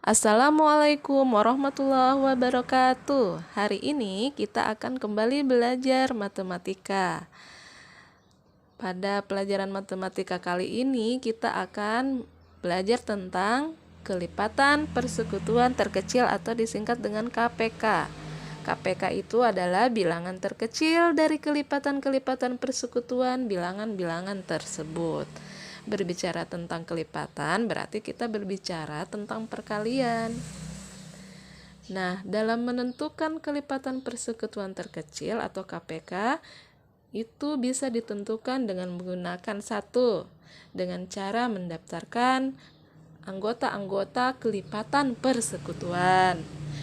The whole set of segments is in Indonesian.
Assalamualaikum warahmatullahi wabarakatuh. Hari ini kita akan kembali belajar matematika. Pada pelajaran matematika kali ini kita akan belajar tentang kelipatan persekutuan terkecil atau disingkat dengan KPK. KPK itu adalah bilangan terkecil dari kelipatan-kelipatan persekutuan bilangan-bilangan tersebut. Berbicara tentang kelipatan berarti kita berbicara tentang perkalian. Nah, dalam menentukan kelipatan persekutuan terkecil atau KPK itu bisa ditentukan dengan menggunakan dengan cara mendaftarkan anggota-anggota kelipatan persekutuan.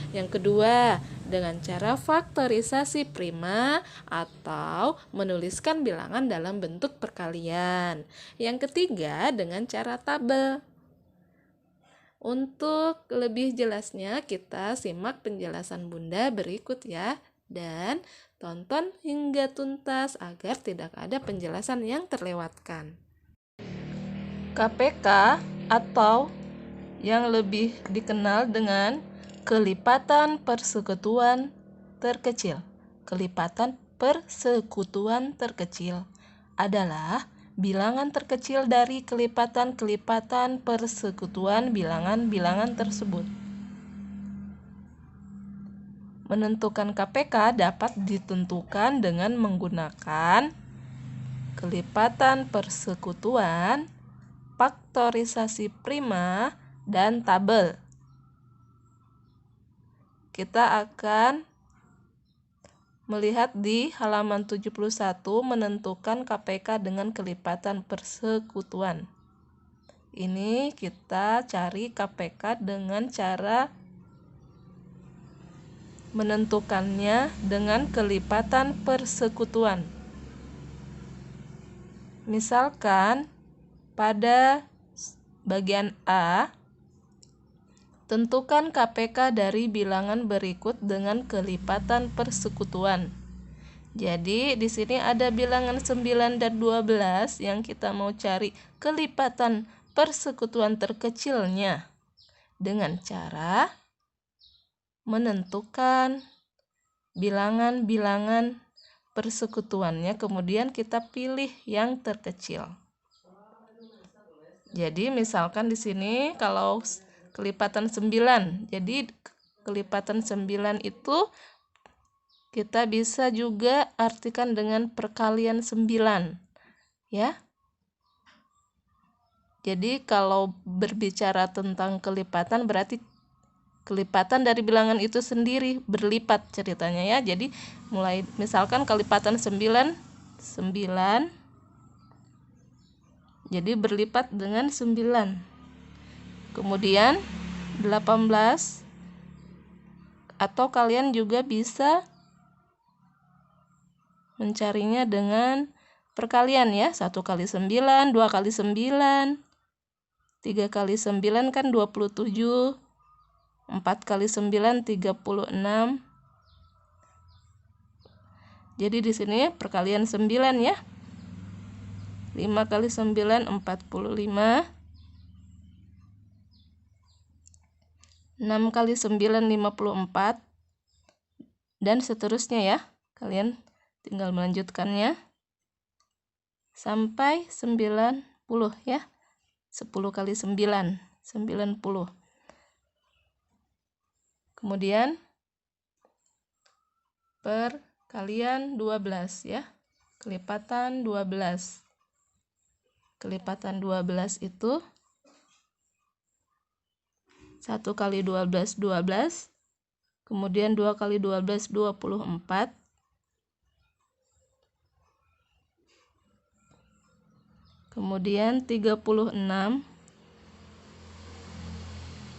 Yang kedua, dengan cara faktorisasi prima atau menuliskan bilangan dalam bentuk perkalian. Yang ketiga, dengan cara tabel. Untuk lebih jelasnya, kita simak penjelasan Bunda berikut ya. Dan tonton hingga tuntas agar tidak ada penjelasan yang terlewatkan. KPK atau yang lebih dikenal dengan kelipatan persekutuan terkecil. Kelipatan persekutuan terkecil adalah bilangan terkecil dari kelipatan-kelipatan persekutuan bilangan-bilangan tersebut. Menentukan KPK dapat ditentukan dengan menggunakan kelipatan persekutuan, faktorisasi prima, dan tabel. Kita akan melihat di halaman 71 menentukan KPK dengan kelipatan persekutuan. Ini kita cari KPK dengan cara menentukannya dengan kelipatan persekutuan. Misalkan pada bagian A, tentukan KPK dari bilangan berikut dengan kelipatan persekutuan. Jadi di sini ada bilangan 9 dan 12 yang kita mau cari kelipatan persekutuan terkecilnya dengan cara menentukan bilangan-bilangan persekutuannya, kemudian kita pilih yang terkecil. Jadi misalkan di sini kalau kelipatan 9. Jadi kelipatan 9 itu kita bisa juga artikan dengan perkalian 9. Ya. Jadi kalau berbicara tentang kelipatan berarti kelipatan dari bilangan itu sendiri berlipat ceritanya ya. Jadi mulai misalkan kelipatan 9 jadi berlipat dengan 9. Kemudian 18, atau kalian juga bisa mencarinya dengan perkalian ya. 1 kali 9, 2 kali 9, 3 kali 9 kan 27, 4 kali 9 36. Jadi di sini perkalian 9 ya. 5 kali 9 45. 6 kali 9 54 dan seterusnya ya. Kalian tinggal melanjutkannya sampai 90 ya. 10 kali 9 90. Kemudian perkalian 12 ya. Kelipatan 12. Kelipatan 12 itu 1 kali 12 12, kemudian 2 kali 12 24, kemudian 36,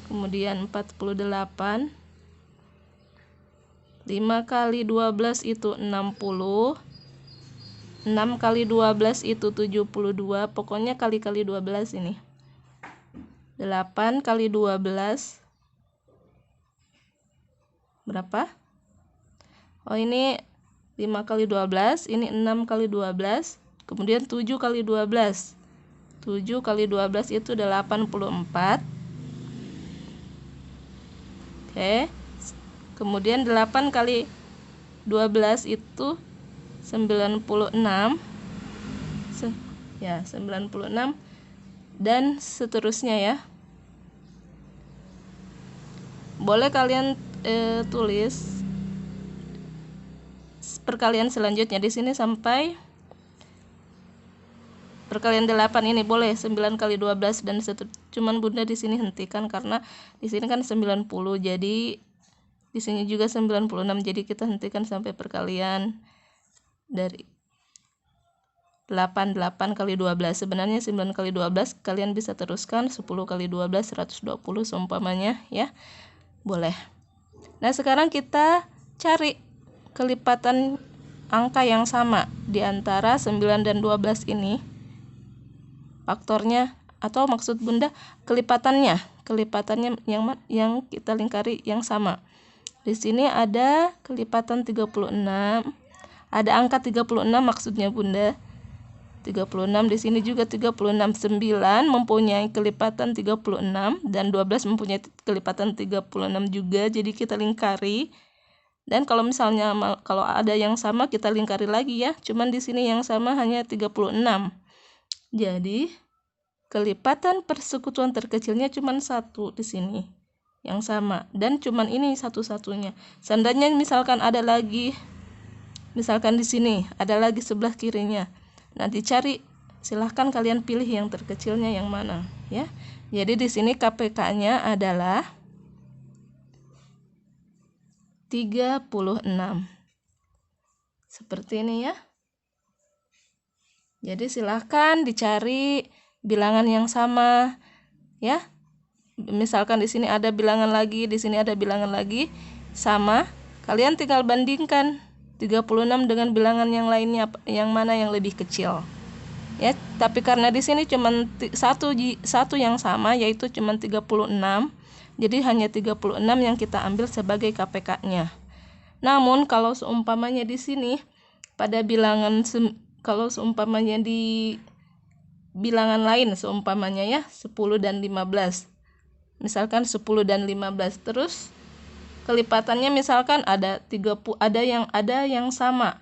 kemudian 48, 5 kali 12 itu 60, 6 kali 12 itu 72, pokoknya kali-kali 12 ini. 8 kali 12 berapa? Oh ini 5 kali 12, ini 6 kali 12, kemudian 7 kali 12. 7 kali 12 itu 84. Oke. Kemudian 8 kali 12 itu 96. Ya, 96 dan seterusnya ya. Boleh kalian tulis perkalian selanjutnya di sini sampai perkalian 8 ini boleh 9 kali 12 dan cuman Bunda di sini hentikan karena di sini kan 90, jadi di sini juga 96, jadi kita hentikan sampai perkalian dari 8 kali 12. Sebenarnya 9 kali 12 kalian bisa teruskan 10 kali 12 120 seumpamanya ya. Boleh. Nah, sekarang kita cari kelipatan angka yang sama di antara 9 dan 12 ini. Faktornya atau maksud Bunda kelipatannya yang kita lingkari yang sama. Di sini ada kelipatan 36. Ada angka 36 maksudnya Bunda. 36 di sini juga 36. 9 mempunyai kelipatan 36 dan 12 mempunyai kelipatan 36 juga. Jadi kita lingkari. Dan kalau misalnya kalau ada yang sama kita lingkari lagi ya. Cuman di sini yang sama hanya 36. Jadi kelipatan persekutuan terkecilnya cuman 1 di sini yang sama dan cuman ini satu-satunya. Seandainya misalkan ada lagi, misalkan di sini ada lagi sebelah kirinya, nanti cari, silahkan kalian pilih yang terkecilnya yang mana ya. Jadi di sini KPK-nya adalah 36. Seperti ini ya. Jadi silahkan dicari bilangan yang sama ya. Misalkan di sini ada bilangan lagi, di sini ada bilangan lagi sama, kalian tinggal bandingkan 36 dengan bilangan yang lainnya yang mana yang lebih kecil. Ya, tapi karena di sini cuma satu yang sama yaitu cuma 36. Jadi hanya 36 yang kita ambil sebagai KPK-nya. Namun kalau seumpamanya di sini pada bilangan kalau seumpamanya di bilangan lain seumpamanya ya 10 dan 15. Misalkan 10 dan 15 terus kelipatannya misalkan ada 30, ada yang sama.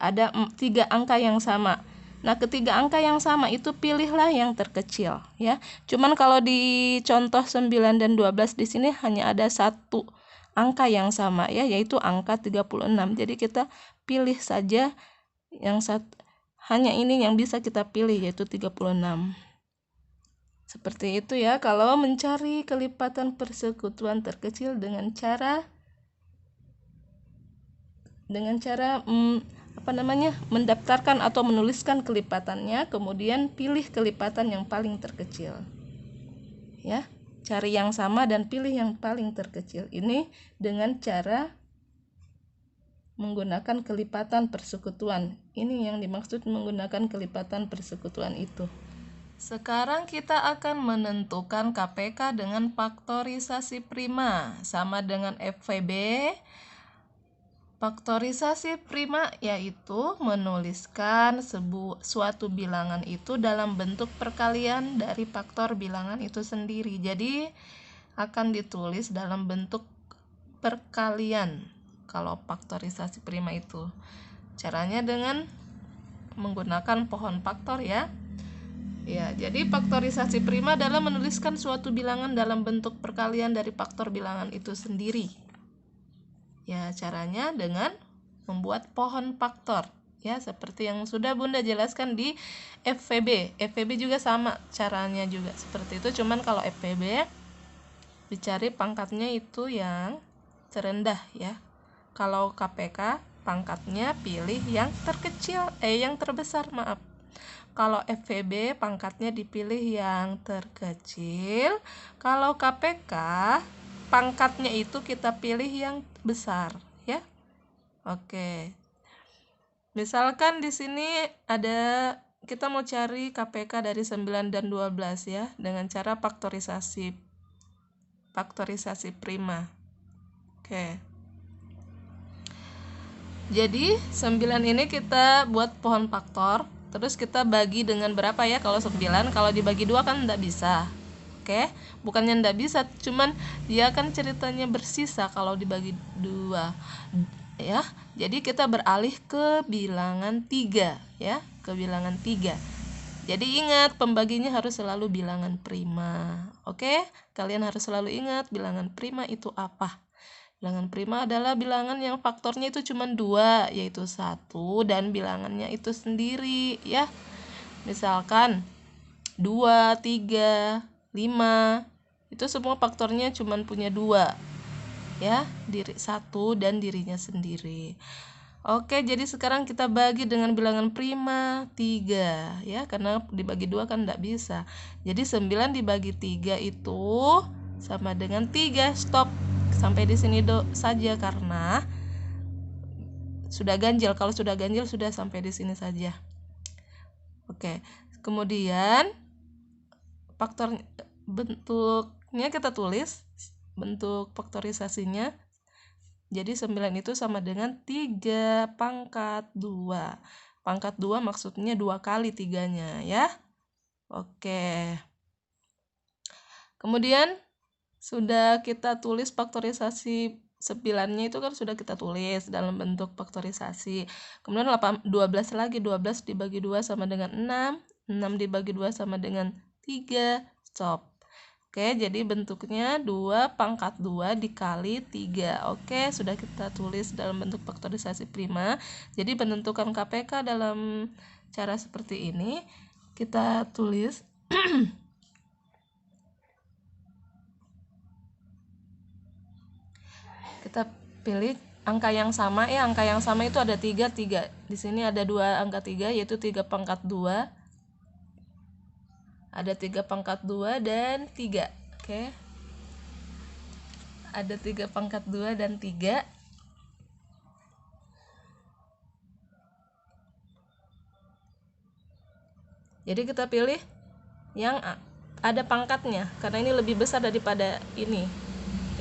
Ada 3 angka yang sama. Nah, ketiga angka yang sama itu pilihlah yang terkecil ya. Cuman kalau di contoh 9 dan 12 di sini hanya ada satu angka yang sama ya, yaitu angka 36. Jadi kita pilih saja yang hanya ini yang bisa kita pilih yaitu 36. Seperti itu ya kalau mencari kelipatan persekutuan terkecil dengan cara mendaftarkan atau menuliskan kelipatannya, kemudian pilih kelipatan yang paling terkecil ya, cari yang sama dan pilih yang paling terkecil. Ini dengan cara menggunakan kelipatan persekutuan. Ini yang dimaksud menggunakan kelipatan persekutuan itu. Sekarang kita akan menentukan KPK dengan faktorisasi prima sama dengan FVB. Faktorisasi prima yaitu menuliskan suatu bilangan itu dalam bentuk perkalian dari faktor bilangan itu sendiri. Jadi akan ditulis dalam bentuk perkalian kalau faktorisasi prima itu. Caranya dengan menggunakan pohon faktor ya. Ya, jadi faktorisasi prima adalah menuliskan suatu bilangan dalam bentuk perkalian dari faktor bilangan itu sendiri. Ya, caranya dengan membuat pohon faktor ya, seperti yang sudah Bunda jelaskan di FVB. FVB juga sama caranya juga seperti itu, cuman kalau FVB dicari pangkatnya itu yang terendah ya. Kalau KPK pangkatnya pilih yang terbesar, maaf. Kalau FVB pangkatnya dipilih yang terkecil. Kalau KPK pangkatnya itu kita pilih yang besar ya. Oke. Misalkan di sini ada kita mau cari KPK dari 9 dan 12 ya dengan cara faktorisasi prima. Oke. Jadi 9 ini kita buat pohon faktor, terus kita bagi dengan berapa ya? Kalau 9 kalau dibagi 2 kan enggak bisa. Oke, bukannya ndak bisa, cuman dia kan ceritanya bersisa kalau dibagi 2 ya. Jadi kita beralih ke bilangan 3 ya, ke bilangan 3. Jadi ingat, pembaginya harus selalu bilangan prima. Oke, kalian harus selalu ingat bilangan prima itu apa. Bilangan prima adalah bilangan yang faktornya itu cuma 2, yaitu 1 dan bilangannya itu sendiri ya. Misalkan 2, 3, 5, itu semua faktornya cuma punya 2 ya, diri 1 dan dirinya sendiri. Oke, jadi sekarang kita bagi dengan bilangan prima 3 ya, karena dibagi 2 kan enggak bisa. Jadi 9 dibagi 3 itu sama dengan 3. Stop. Sampai di sini saja karena sudah ganjil. Kalau sudah ganjil sudah sampai di sini saja. Oke. Kemudian faktor bentuknya kita tulis, bentuk faktorisasinya. Jadi 9 itu sama dengan 3 pangkat 2. Pangkat 2 maksudnya 2 kali 3-nya ya. Oke. Kemudian sudah kita tulis faktorisasi 9-nya itu kan sudah kita tulis dalam bentuk faktorisasi. Kemudian 12 lagi, 12 dibagi 2 sama dengan 6. 6 dibagi 2 sama dengan 3. Stop. Oke, jadi bentuknya 2 pangkat 2 dikali 3. Oke, sudah kita tulis dalam bentuk faktorisasi prima. Jadi penentukan KPK dalam cara seperti ini kita tulis kita pilih angka yang sama ya. Angka yang sama itu ada 3. Di sini ada 2 angka 3, yaitu 3 pangkat 2. Ada 3 pangkat 2 dan 3. Oke. Ada 3 pangkat 2 dan 3. Jadi kita pilih yang ada pangkatnya, karena ini lebih besar daripada ini.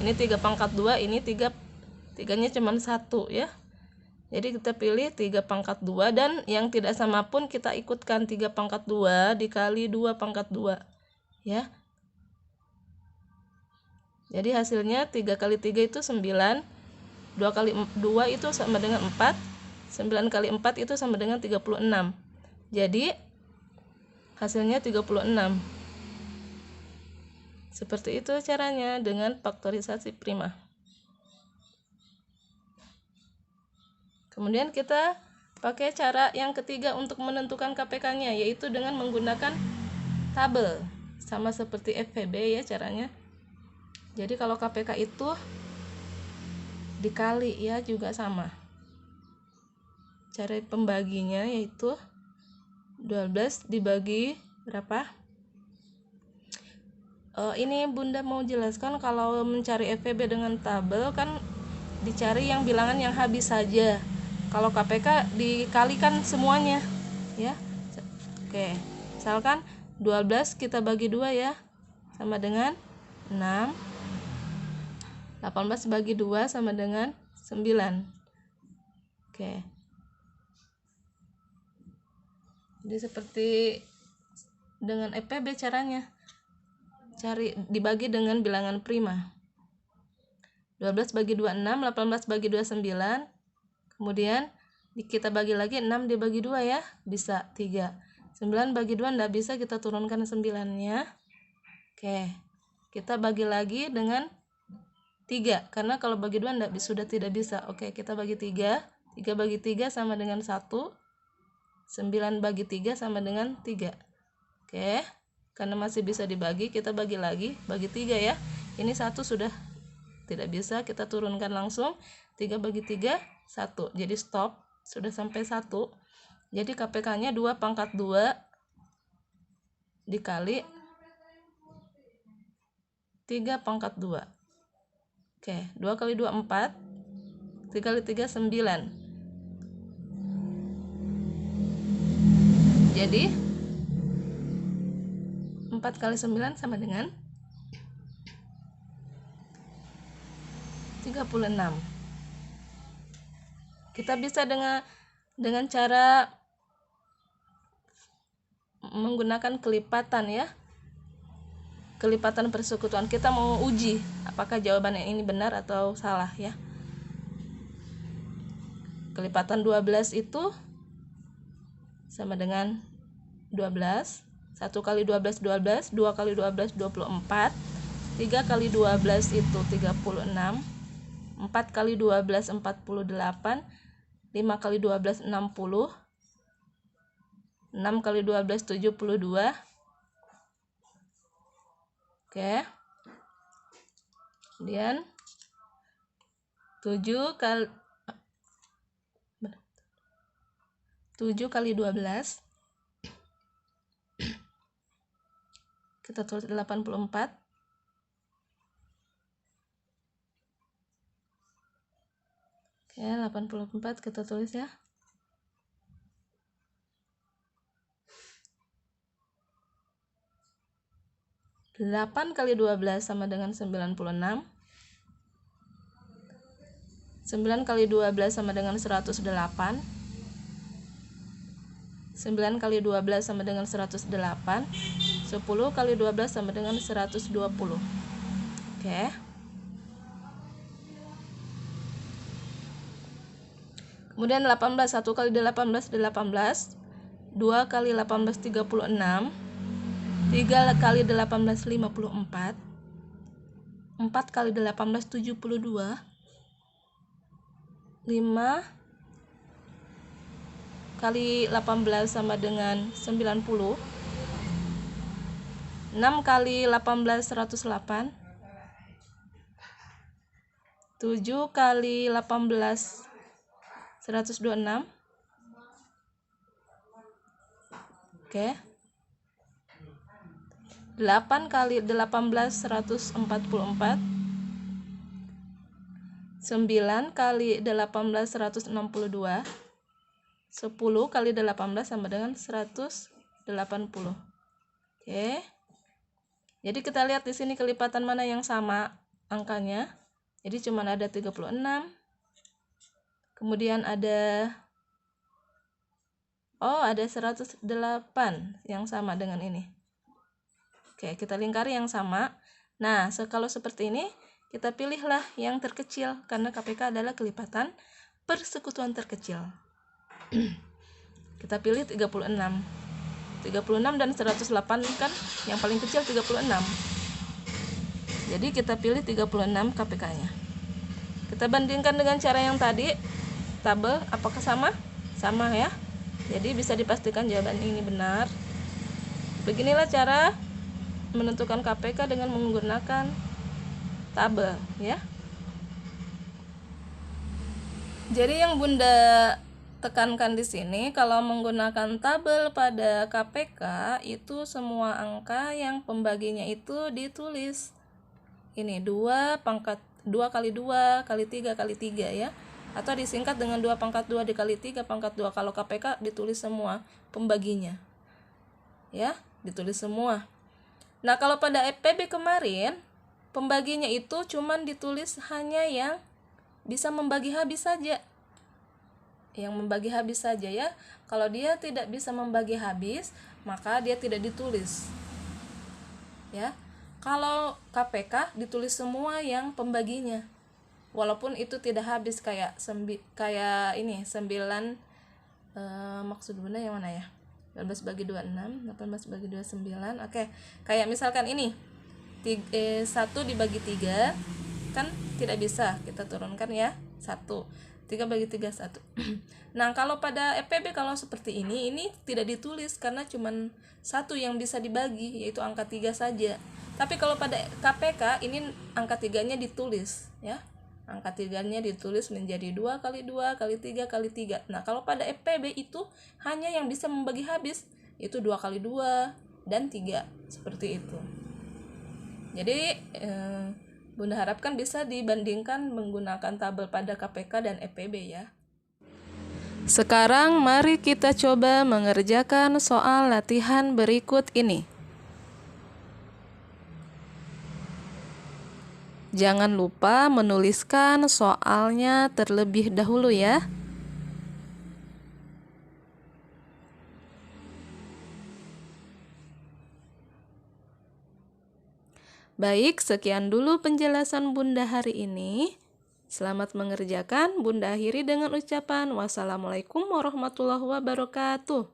Ini 3 pangkat 2, ini 3-nya cuma 1 ya. Jadi kita pilih 3 pangkat 2 dan yang tidak sama pun kita ikutkan 3 pangkat 2 dikali 2 pangkat 2 ya. Jadi hasilnya 3 kali 3 itu 9, 2 kali 2 itu sama dengan 4, 9 kali 4 itu sama dengan 36. Jadi hasilnya 36. Seperti itu caranya dengan faktorisasi prima. Kemudian kita pakai cara yang ketiga untuk menentukan KPK-nya, yaitu dengan menggunakan tabel. Sama seperti FVB ya caranya. Jadi kalau KPK itu dikali ya, juga sama. Cara pembaginya yaitu 12 dibagi berapa? Ini Bunda mau jelaskan, kalau mencari FVB dengan tabel kan dicari yang bilangan yang habis saja. Kalau KPK dikalikan semuanya ya. Oke, misalkan 12 kita bagi 2 ya, sama dengan 6. 18 bagi 2 sama dengan 9. Oke. Jadi seperti dengan FPB caranya. Cari dibagi dengan bilangan prima. 12 bagi 2 6, 18 bagi 2 9. Kemudian kita bagi lagi, 6 dibagi 2 ya, bisa 3. 9 bagi 2 enggak bisa, kita turunkan 9-nya. Oke. Kita bagi lagi dengan 3, karena kalau bagi 2 enggak, sudah tidak bisa. Oke, kita bagi 3. 3 bagi 3 sama dengan 1. 9 bagi 3 sama dengan 3. Oke. Karena masih bisa dibagi, kita bagi lagi, bagi 3 ya. Ini 1 sudah tidak bisa, kita turunkan langsung. 3 bagi 3, 1. Jadi stop, sudah sampai 1. Jadi KPK-nya 2 pangkat 2 dikali 3 pangkat 2. Oke, 2 kali 2 4. 3 kali 3 9. Jadi 4 kali 9 sama dengan 36. Kita bisa dengan cara menggunakan kelipatan ya. kelipatan persekutuan. Kita mau uji apakah jawabannya ini benar atau salah ya. Kelipatan 12 itu sama dengan 12. 1 kali 12 12, 2 kali 12 24, 3 kali 12 itu 36, 4 kali 12 48, 5 kali 12 60, 6 kali 12 72. Oke. Kemudian 7 kali 12 kita tulis 84. Oke, 84 kita tulis ya. 8 kali 12 sama dengan 96. 9 kali 12 sama dengan 108. 9 kali 12 sama dengan 108. 10 kali 12 sama dengan 120. Oke. Kemudian 18, 1 kali 18 18. 2 kali 18 36. 3 kali 18 54. 4 kali 18 72. 5 kali 18 sama dengan 90. 6 kali 18 108. 7 kali 18 126. Oke. 8 kali 18 144. 9 kali 18 162. 10 kali 18 sama dengan 180. Oke. Jadi kita lihat di sini kelipatan mana yang sama angkanya. Jadi cuma ada 36. Kemudian ada 108 yang sama dengan ini. Oke, kita lingkari yang sama. Nah, kalau seperti ini, kita pilihlah yang terkecil karena KPK adalah kelipatan persekutuan terkecil. Kita pilih 36. 36 dan 108 kan yang paling kecil 36. Jadi kita pilih 36 KPK-nya. Kita bandingkan dengan cara yang tadi, tabel apakah sama? Sama ya. Jadi bisa dipastikan jawaban ini benar. Beginilah cara menentukan KPK dengan menggunakan tabel ya. Jadi yang Bunda tekankan di sini, kalau menggunakan tabel pada KPK itu semua angka yang pembaginya itu ditulis. Ini 2 kali 2 kali 3 kali 3 ya. Atau disingkat dengan 2 pangkat 2 dikali 3 pangkat 2. Kalau KPK ditulis semua pembaginya. Ya, ditulis semua. Nah, kalau pada EPB kemarin, pembaginya itu cuman ditulis hanya yang bisa membagi habis saja. Yang membagi habis saja ya. Kalau dia tidak bisa membagi habis, maka dia tidak ditulis. Ya. Kalau KPK ditulis semua yang pembaginya. Walaupun itu tidak habis kayak ini 9 maksud Bunda yang mana ya? 18 bagi 2 6, 18 bagi 2 9. Oke. Kayak misalkan ini 1 dibagi 3 kan tidak bisa, kita turunkan ya 1. 3 bagi 3 1. Nah, kalau pada EPB kalau seperti ini tidak ditulis karena cuman 1 yang bisa dibagi, yaitu angka 3 saja. Tapi kalau pada KPK ini angka 3-nya ditulis ya. Angka 3-nya ditulis menjadi 2 kali 2 kali 3 kali 3. Nah, kalau pada EPB itu hanya yang bisa membagi habis, itu 2 kali 2 dan 3. Seperti itu. Jadi, Bunda harapkan bisa dibandingkan menggunakan tabel pada KPK dan EPB ya. Sekarang mari kita coba mengerjakan soal latihan berikut ini. Jangan lupa menuliskan soalnya terlebih dahulu ya. Baik, sekian dulu penjelasan Bunda hari ini. Selamat mengerjakan. Bunda akhiri dengan ucapan wassalamualaikum warahmatullahi wabarakatuh.